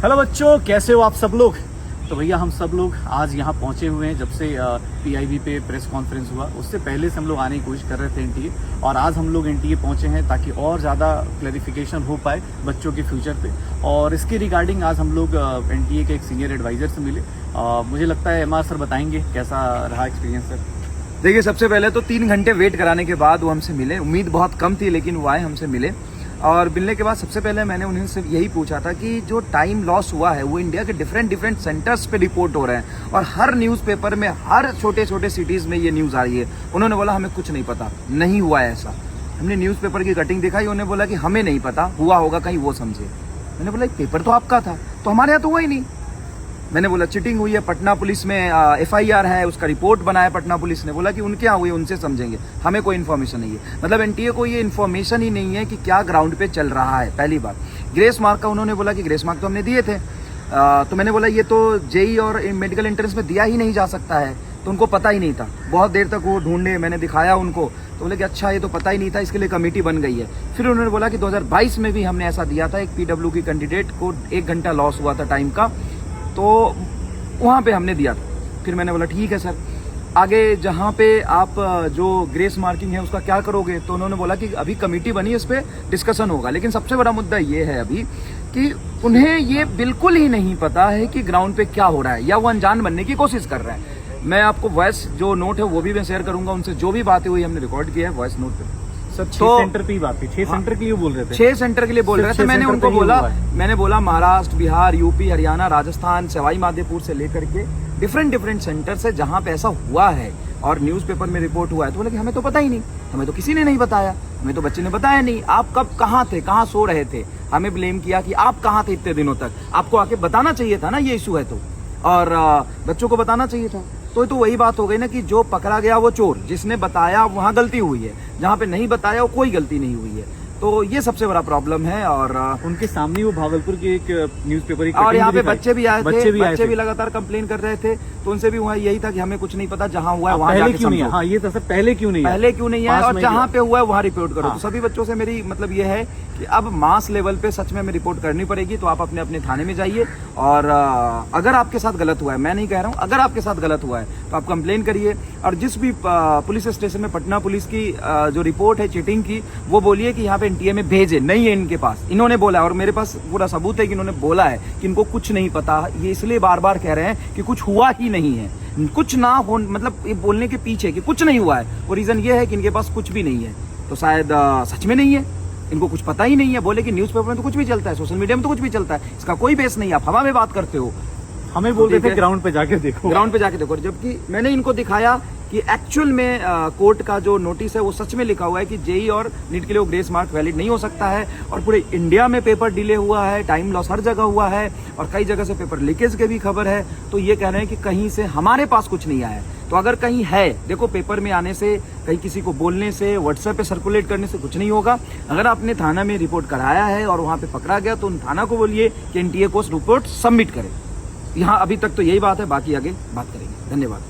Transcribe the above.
Hello बच्चों, कैसे हो आप सब लोग। तो भैया हम सब लोग आज यहाँ पहुँचे हुए हैं। जब से पीआईबी पे प्रेस कॉन्फ्रेंस हुआ उससे पहले से हम लोग आने की कोशिश कर रहे थे एनटीए, और आज हम लोग एनटीए पहुँचे हैं ताकि और ज़्यादा क्लैरिफिकेशन हो पाए बच्चों के फ्यूचर पे। और इसके रिगार्डिंग आज हम लोग एनटीए के एक सीनियर एडवाइज़र से मिले। मुझे लगता है एमआर सर बताएंगे कैसा रहा एक्सपीरियंस सर। देखिए, सबसे पहले तो 3 घंटे वेट कराने के बाद वो हमसे मिले। उम्मीद बहुत कम थी लेकिन वो आए, हमसे मिले। और मिलने के बाद सबसे पहले मैंने उन्हें से यही पूछा था कि जो टाइम लॉस हुआ है वो इंडिया के डिफरेंट सेंटर्स पे रिपोर्ट हो रहे हैं और हर न्यूज़पेपर में हर छोटे छोटे सिटीज़ में ये न्यूज़ आ रही है। उन्होंने बोला हमें कुछ नहीं पता, नहीं हुआ है ऐसा। हमने न्यूज़पेपर की कटिंग दिखाई, उन्होंने बोला कि हमें नहीं पता, हुआ होगा कहीं वो समझे। मैंने बोला पेपर तो आपका था, तो हमारे यहाँ तो हुआ ही नहीं। मैंने बोला चिटिंग हुई है, पटना पुलिस में एफआईआर है, उसका रिपोर्ट बनाया पटना पुलिस ने। बोला कि उनके यहाँ हुई, उनसे समझेंगे, हमें कोई इन्फॉर्मेशन नहीं है। मतलब एनटीए को ये इन्फॉर्मेशन ही नहीं है कि क्या ग्राउंड पे चल रहा है। पहली बात। ग्रेस मार्क का उन्होंने बोला कि ग्रेस मार्क तो हमने दिए थे। तो मैंने बोला ये तो जेई और मेडिकल एंट्रेंस में दिया ही नहीं जा सकता है, तो उनको पता ही नहीं था। बहुत देर तक वो ढूंढे, मैंने दिखाया उनको, तो बोले कि अच्छा ये तो पता ही नहीं था, इसके लिए कमेटी बन गई है। फिर उन्होंने बोला कि 2022 में भी हमने ऐसा दिया था, एक पीडब्ल्यू की कैंडिडेट को 1 घंटा लॉस हुआ था टाइम का, तो वहाँ पे हमने दिया था। फिर मैंने बोला ठीक है सर, आगे जहाँ पे आप जो ग्रेस मार्किंग है उसका क्या करोगे। तो उन्होंने बोला कि अभी कमेटी बनी है, इस पर डिस्कशन होगा। लेकिन सबसे बड़ा मुद्दा ये है अभी कि उन्हें ये बिल्कुल ही नहीं पता है कि ग्राउंड पे क्या हो रहा है, या वो अनजान बनने की कोशिश कर रहे हैं। मैं आपको वॉइस जो नोट है वो भी मैं शेयर करूंगा, उनसे जो भी बातें हुई हमने रिकॉर्ड किया है वॉइस नोट पे। सर 6 सेंटर की बात थी, 6 सेंटर के लिए बोल रहे थे। 6 सेंटर के लिए बोल रहे थे। मैंने उनको बोला, महाराष्ट्र, बिहार, यूपी, हरियाणा, राजस्थान, सवाई माधोपुर से लेकर के डिफरेंट सेंटर से जहां पे ऐसा हुआ है और न्यूज़पेपर में रिपोर्ट हुआ है। तो बोले कि हमें तो पता ही नहीं, हमें तो किसी ने नहीं बताया, हमें तो बच्चे ने बताया नहीं। आप कब कहाँ थे, कहाँ सो रहे थे। हमें ब्लेम किया कि आप कहाँ थे इतने दिनों तक, आपको आके बताना चाहिए था ना ये इशू है तो, और बच्चों को बताना चाहिए था। तो वही बात हो गई ना कि जो पकड़ा गया वो चोर, जिसने बताया वहां गलती हुई है, जहां पे नहीं बताया वो कोई गलती नहीं हुई है। तो ये सबसे बड़ा प्रॉब्लम है। और उनके सामने वो भागलपुर की एक न्यूज़पेपर और यहाँ पे बच्चे भी आए थे, बच्चे भी थे। लगातार कंप्लेन कर रहे थे, तो उनसे भी वहाँ यही था कि हमें कुछ नहीं पता, जहाँ हुआ है वहाँ पहले क्यों नहीं है। हाँ, ये तो सर पहले क्यों नहीं है, और जहाँ पे हुआ है वहाँ रिपोर्ट करो। तो सभी बच्चों से मेरी मतलब ये है कि अब मास लेवल पे सच में हमें रिपोर्ट करनी पड़ेगी। तो आप अपने अपने थाने में जाइए, और अगर आपके साथ गलत हुआ है, मैं नहीं कह रहा हूँ, अगर आपके साथ गलत हुआ है तो आप कंप्लेन करिए। और जिस भी पुलिस स्टेशन में पटना पुलिस की जो रिपोर्ट है चीटिंग की, वो बोलिए कि यहाँ पे एनटीए में भेजे, नहीं है इनके पास। इन्होंने बोला, और मेरे पास पूरा सबूत है कि इन्होंने बोला है कि इनको कुछ नहीं पता। ये इसलिए बार बार कह रहे हैं कि कुछ हुआ ही नहीं है, कुछ ना हो, मतलब ये बोलने के पीछे कि कुछ नहीं हुआ है, वो रीजन ये है कि इनके पास कुछ भी नहीं है। तो शायद सच में नहीं है, इनको कुछ पता ही नहीं है। बोले कि न्यूज़पेपर में तो कुछ भी चलता है, सोशल मीडिया में तो कुछ भी चलता है, इसका कोई बेस नहीं है, आप हवा में बात करते हो। हमें बोल रहे थे ग्राउंड पे जाके देखो, ग्राउंड पे जाके देखो। जबकि मैंने इनको दिखाया कि एक्चुअल में कोर्ट का जो नोटिस है वो सच में लिखा हुआ है कि जेई और नीट के लिए वो ग्रेस मार्क वैलिड नहीं हो सकता है। और पूरे इंडिया में पेपर डिले हुआ है, टाइम लॉस हर जगह हुआ है, और कई जगह से पेपर लीकेज के भी खबर है। तो ये कह रहे हैं कि कहीं से हमारे पास कुछ नहीं आया है। तो अगर कहीं है, देखो पेपर में आने से, कहीं किसी को बोलने से, व्हाट्सएप पे सर्कुलेट करने से कुछ नहीं होगा। अगर आपने थाना में रिपोर्ट कराया है और वहाँ पे पकड़ा गया, तो उन थाना को बोलिए कि एनटीए को रिपोर्ट सबमिट करे। यहाँ अभी तक तो यही बात है, बाकी आगे बात करेंगे। धन्यवाद।